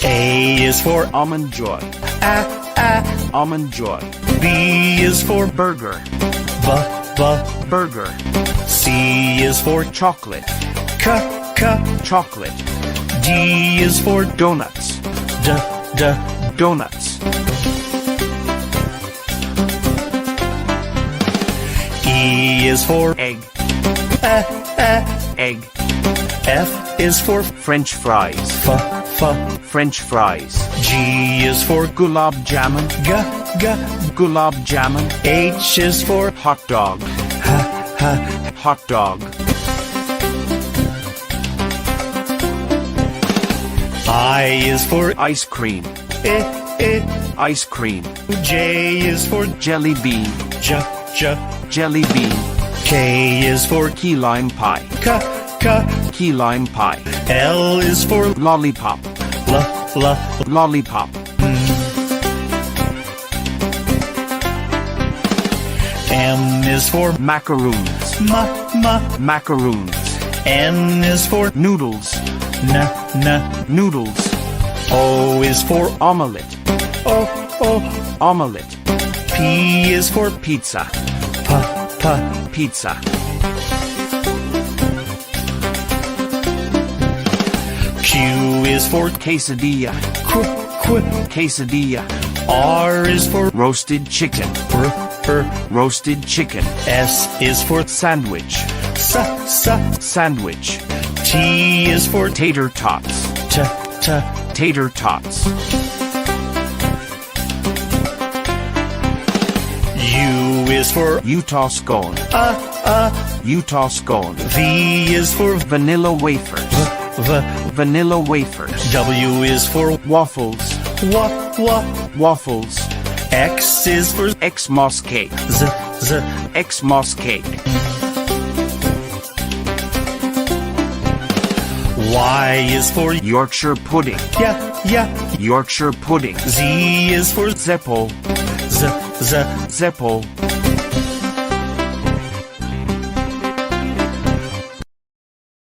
A is for Almond Joy. Almond Joy. B is for Burger. Burger. C is for Chocolate. Chocolate. D is for Donuts. Donuts. E is for Egg. Egg. F is for French fries. French fries. G is for Gulab jamun. Gulab jamun. H is for Hot dog. Hot dog. I is for Ice cream. Ice cream. J is for Jelly bean. Jelly bean. K is for Key lime pie. Key lime pie. L is for Lollipop. Lollipop. M is for Macaroons. Macaroons. N is for Noodles. Noodles. O is for Omelette. Omelette. P is for Pizza. Pizza. Q is for Quesadilla. Quesadilla. R is for Roasted chicken. Roasted chicken. S is for Sandwich. Sandwich. T is for Tater tots. Tater tots. U is for Utah scone. Utah scone. V is for Vanilla wafers. Vanilla wafers. W is for Waffles. Waffles. X is for Xmas cake. Xmas cake. Y is for Yorkshire pudding. Yorkshire pudding. Z is for Zeppo. Zeppo.